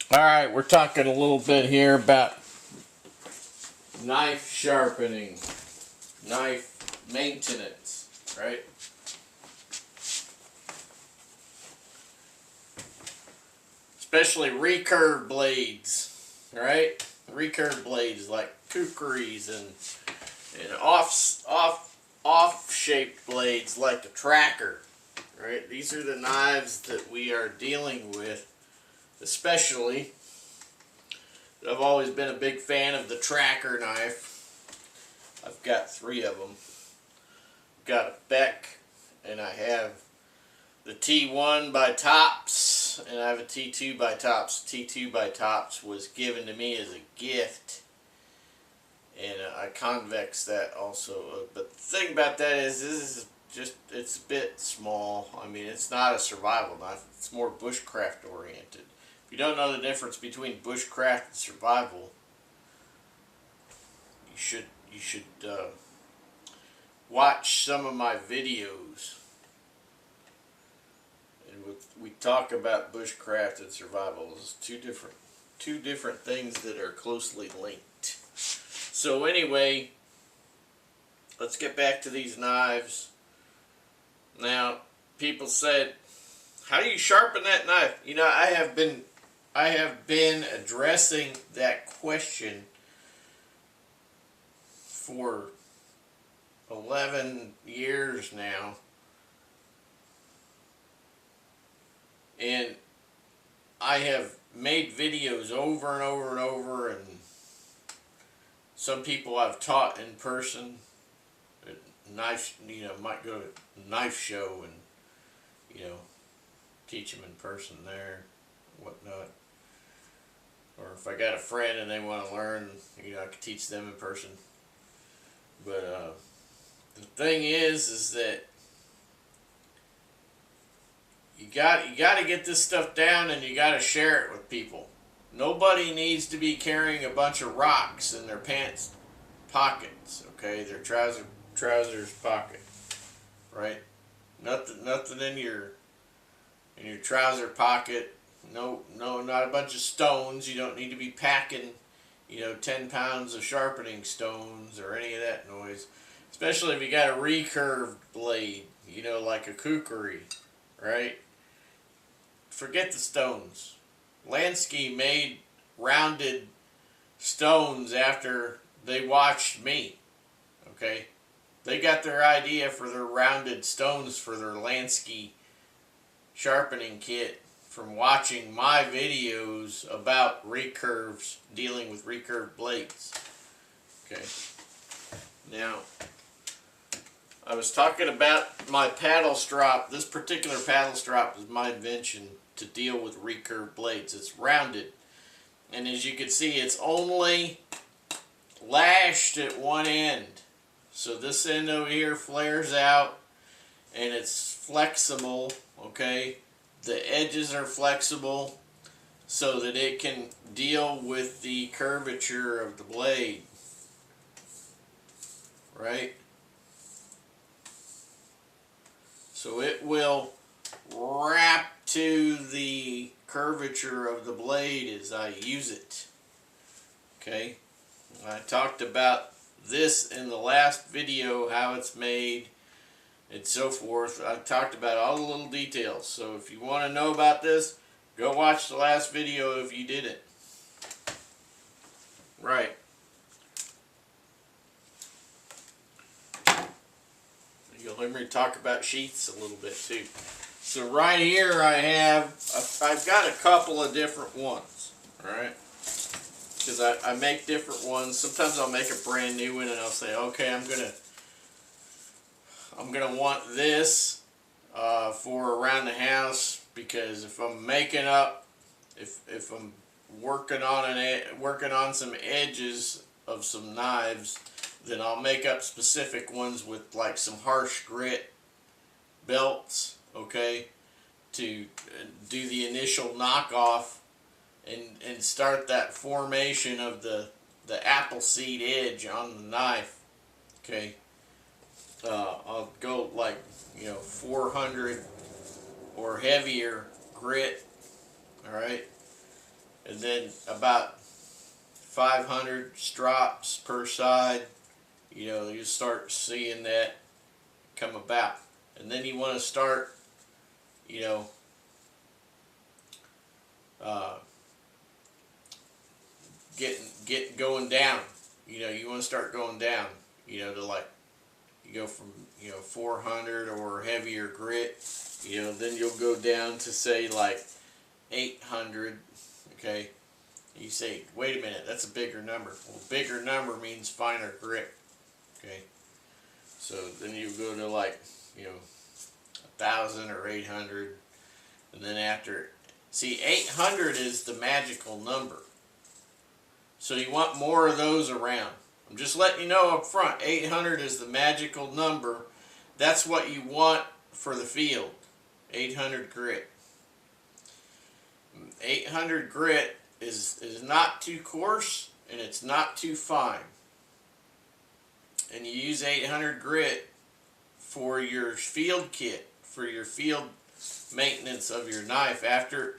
Alright, we're talking a little bit here about knife sharpening, knife maintenance, right? Especially recurve blades, right? Recurve blades like kukris and off shaped blades like the tracker, right? These are the knives that we are dealing with, especially. I've always been a big fan of the tracker knife. I've got 3 of them. I've got a Beck, and I have the T1 by Tops, and I have a T2 by Tops. T2 by Tops was given to me as a gift, and I convex that also. But the thing about that is, this is just, it's a bit small. I mean, it's not a survival knife. It's more bushcraft oriented. If you don't know the difference between bushcraft and survival, you should watch some of my videos. And we talk about bushcraft and survival. It's two different things that are closely linked. So anyway, let's get back to these knives. Now, people said, how do you sharpen that knife? You know, I have been addressing that question for 11 years now. And I have made videos over and over and over, and some people I've taught in person at knife, might go to a knife show and, teach them in person there, whatnot. Or if I got a friend and they want to learn, I could teach them in person. But the thing is that you got to get this stuff down, and you got to share it with people. Nobody needs to be carrying a bunch of rocks in their pants pockets, okay? Their trousers pocket, right? Nothing in your trouser pocket. No, not a bunch of stones. You don't need to be packing, 10 pounds of sharpening stones or any of that noise. Especially if you got a recurved blade, like a kukri, right? Forget the stones. Lansky made rounded stones after they watched me, okay? They got their idea for their rounded stones for their Lansky sharpening kit from watching my videos about recurves, dealing with recurved blades. Okay. Now, I was talking about my paddle strop. This particular paddle strop is my invention to deal with recurved blades. It's rounded, and as you can see, it's only lashed at one end. So this end over here flares out, and it's flexible, okay? The edges are flexible so that it can deal with the curvature of the blade, right? So it will wrap to the curvature of the blade as I use it, okay? I talked about this in the last video, how it's made and so forth. I talked about all the little details. So if you want to know about this, go watch the last video if you didn't. Right. You'll hear me talk about sheaths a little bit too. So right here I've got a couple of different ones, alright? Because I make different ones. Sometimes I'll make a brand new one and I'll say, okay, I'm gonna want this for around the house, because if I'm making up, if I'm working on some edges of some knives, then I'll make up specific ones with like some harsh grit belts, okay, to do the initial knockoff and start that formation of the apple seed edge on the knife, okay. I'll go like 400 or heavier grit, all right, and then about 500 strops per side. You know, you start seeing that come about. And then you want to start, you know, getting going down. You know, you want to start going down, you know, to like, you go from, you know, 400 or heavier grit, you know, then you'll go down to say like 800, okay? You say, wait a minute, that's a bigger number. Well, bigger number means finer grit, okay? So then you go to like, you know, 1,000 or 800, and then after, see, 800 is the magical number. So you want more of those around. I'm just letting you know up front, 800 is the magical number. That's what you want for the field, 800 grit. 800 grit is not too coarse and it's not too fine. And you use 800 grit for your field kit, for your field maintenance of your knife after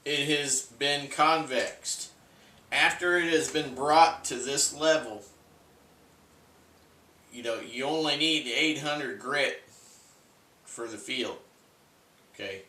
it has been convexed. After it has been brought to this level, you know, you only need 800 grit for the field, okay?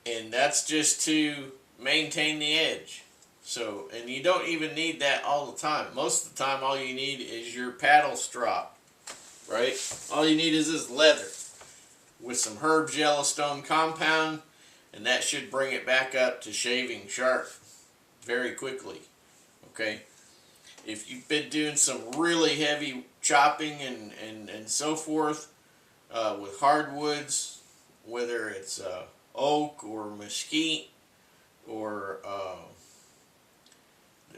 And that's just to maintain the edge. So, and you don't even need that all the time. Most of the time, all you need is your paddle strop, right? All you need is this leather with some Herb's Yellowstone compound, and that should bring it back up to shaving sharp very quickly, okay? If you've been doing some really heavy chopping and so forth with hardwoods, whether it's oak or mesquite or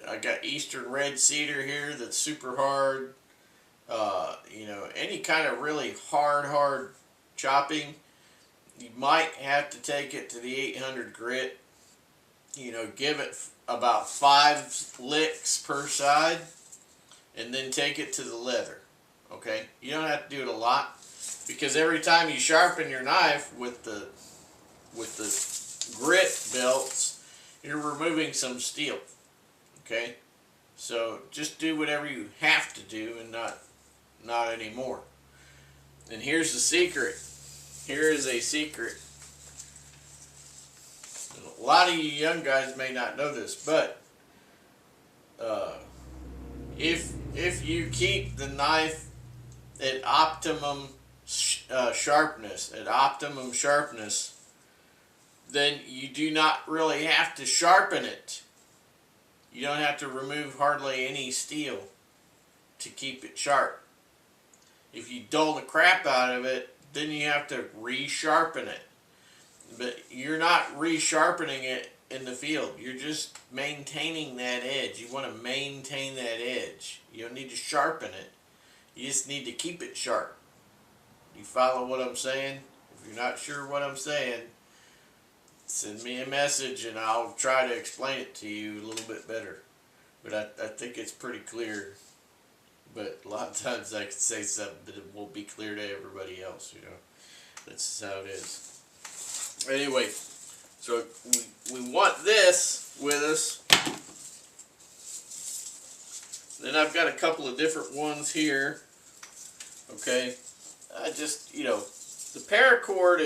I got eastern red cedar here that's super hard, you know, any kind of really hard chopping, you might have to take it to the 800 grit. You know, give it about 5 licks per side, and then take it to the leather, okay? You don't have to do it a lot, because every time you sharpen your knife with the grit belts, you're removing some steel, okay? So just do whatever you have to do and not anymore. And here's the secret. Here is a secret. A lot of you young guys may not know this, but if you keep the knife at optimum sharpness, then you do not really have to sharpen it. You don't have to remove hardly any steel to keep it sharp. If you dull the crap out of it, then you have to re-sharpen it. But you're not re-sharpening it in the field. You're just maintaining that edge. You want to maintain that edge. You don't need to sharpen it. You just need to keep it sharp. You follow what I'm saying? If you're not sure what I'm saying, send me a message and I'll try to explain it to you a little bit better. But I think it's pretty clear. But a lot of times I can say something that it won't be clear to everybody else, you know. That's just how it is. Anyway, so we want this with us. Then I've got a couple of different ones here. Okay, I just, you know, the paracord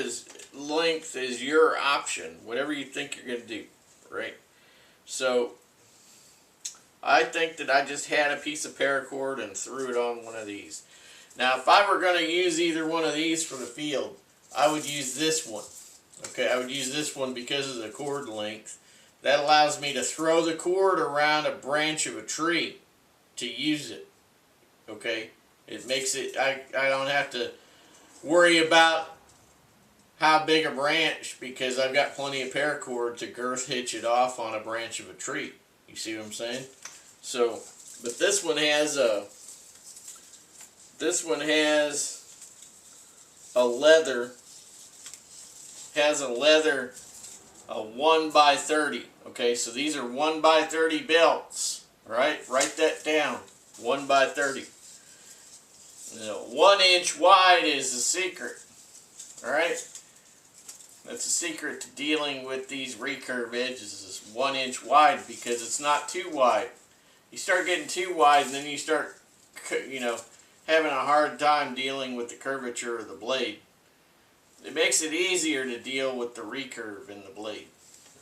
length is your option, whatever you think you're going to do, right? So I think that I just had a piece of paracord and threw it on one of these. Now, if I were going to use either one of these for the field, I would use this one. Okay, I would use this one because of the cord length. That allows me to throw the cord around a branch of a tree to use it. Okay, it makes it, I don't have to worry about how big a branch, because I've got plenty of paracord to girth hitch it off on a branch of a tree. You see what I'm saying? So, but this one has a leather, a 1x30. Okay, so these are 1x30 belts. Right? Write that down. 1x30. Now, 1 inch wide is the secret. Alright? That's the secret to dealing with these recurve edges, is 1 inch wide, because it's not too wide. You start getting too wide and then you start, you know, having a hard time dealing with the curvature of the blade. It makes it easier to deal with the recurve in the blade.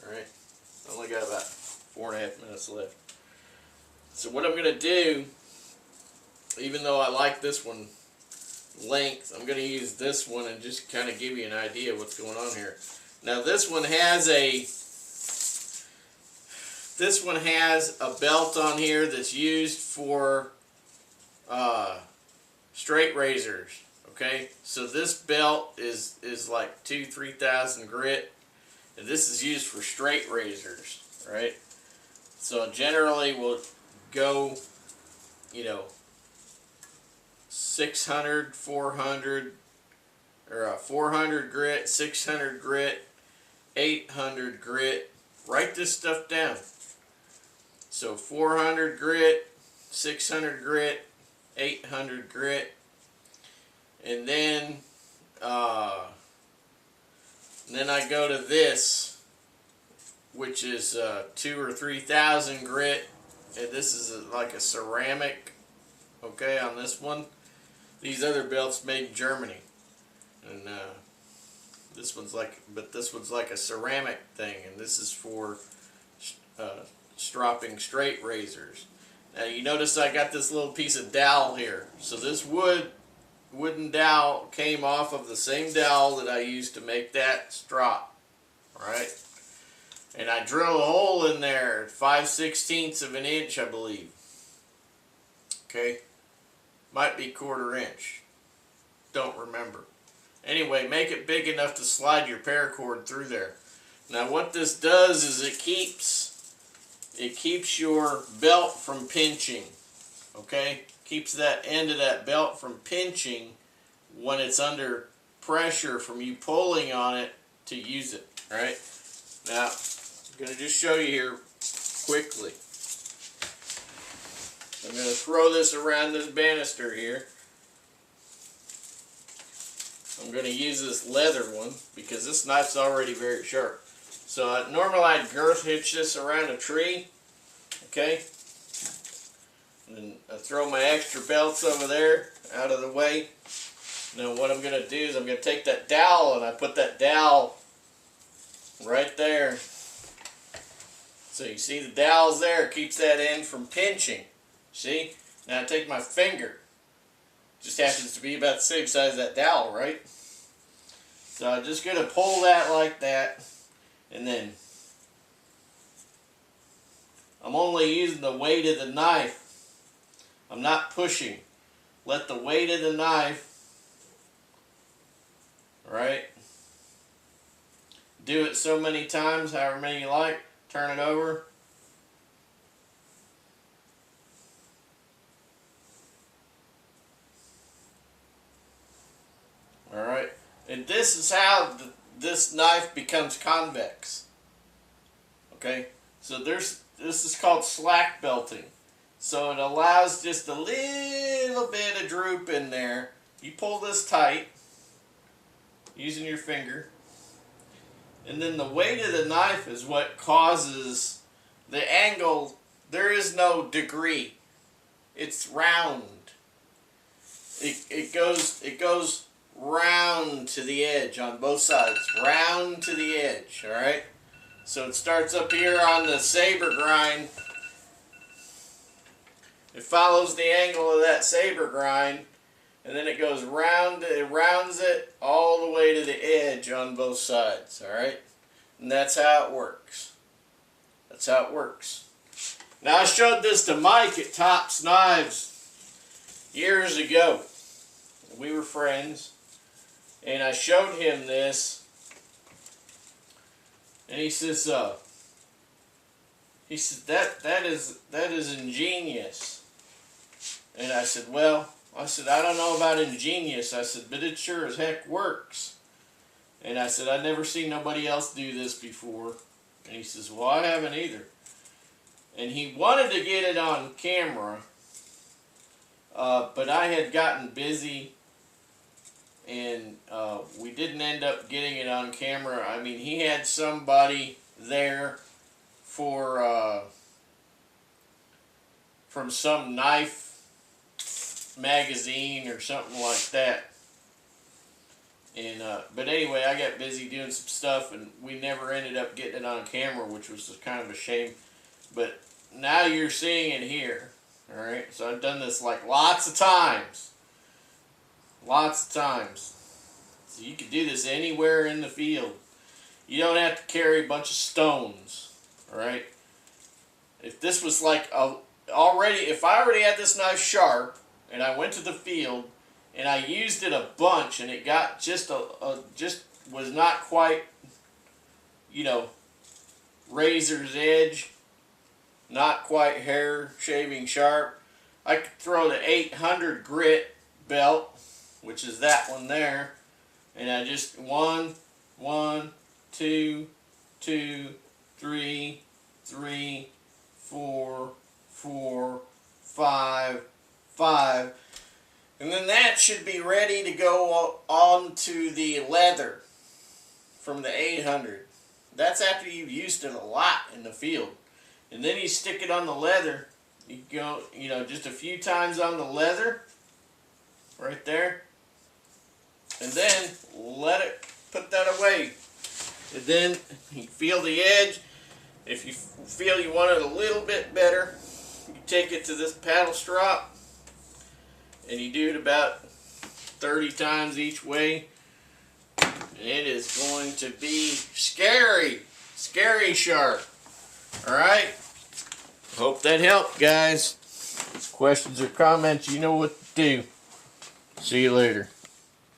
Alright, only got about 4.5 minutes left. So what I'm going to do, even though I like this one length, I'm going to use this one and just kind of give you an idea of what's going on here. Now this one has a belt on here that's used for straight razors. Okay, so this belt is like 3,000 grit, and this is used for straight razors, right? So generally we'll go, you know, 600, 400, or 400 grit, 600 grit, 800 grit. Write this stuff down. So 400 grit, 600 grit, 800 grit, and then I go to this, which is 2,000 or 3,000 grit, and this is like a ceramic. Okay, on this one. These other belts made in Germany, and this one's like a ceramic thing, and this is for stropping straight razors. Now you notice I got this little piece of dowel here. So this wooden dowel came off of the same dowel that I used to make that strop. Alright? And I drilled a hole in there, 5/16 of an inch, I believe. Okay? Might be 1/4 inch. Don't remember. Anyway, make it big enough to slide your paracord through there. Now what this does is it keeps your belt from pinching. Okay? Keeps that end of that belt from pinching when it's under pressure from you pulling on it to use it. Alright? Now, I'm going to just show you here quickly. I'm going to throw this around this banister here. I'm going to use this leather one because this knife's already very sharp. So normally I'd girth hitch this around a tree. Okay? And then I throw my extra belts over there out of the way. Now what I'm going to do is I'm going to take that dowel and I put that dowel right there. So you see the dowel's there, it keeps that end from pinching. See? Now I take my finger. Just happens to be about the same size as that dowel, right? So I'm just going to pull that like that, and then I'm only using the weight of the knife. I'm not pushing. Let the weight of the knife, right? Do it so many times, however many you like. Turn it over. Alright, and this is how this knife becomes convex. Okay, so this is called slack belting. So it allows just a little bit of droop in there. You pull this tight using your finger, and then the weight of the knife is what causes the angle. There is no degree. It's round. It goes round to the edge on both sides. Round to the edge, alright? So it starts up here on the saber grind. It follows the angle of that saber grind, and then it goes round, it rounds it all the way to the edge on both sides, alright? And that's how it works. That's how it works. Now I showed this to Mike at Tops Knives years ago. We were friends. And I showed him this, and he says, that is ingenious. And I said, well, I don't know about ingenious. I said, but it sure as heck works. And I said, I've never seen nobody else do this before. And he says, well, I haven't either. And he wanted to get it on camera, but I had gotten busy and we didn't end up getting it on camera. I mean, he had somebody there for from some knife magazine or something like that. And but anyway, I got busy doing some stuff, and we never ended up getting it on camera, which was kind of a shame. But now you're seeing it here. All right, so I've done this like lots of times. Lots of times. So you can do this anywhere in the field. You don't have to carry a bunch of stones. All right. If this was like if I already had this knife sharp, and I went to the field, and I used it a bunch, and it got just just was not quite, you know, razor's edge, not quite hair shaving sharp, I could throw the 800 grit belt, which is that one there, and I just 1, 2, 2, 3, 3, 4, 4, 5, 5. And then that should be ready to go on to the leather from the 800. That's after you've used it a lot in the field. And then you stick it on the leather. You go, you know, just a few times on the leather, right there. And then let it, put that away. And then you feel the edge. If you feel you want it a little bit better, you take it to this paddle strop, and you do it about 30 times each way. And it is going to be scary sharp. Alright? Hope that helped, guys. Questions or comments, you know what to do. See you later.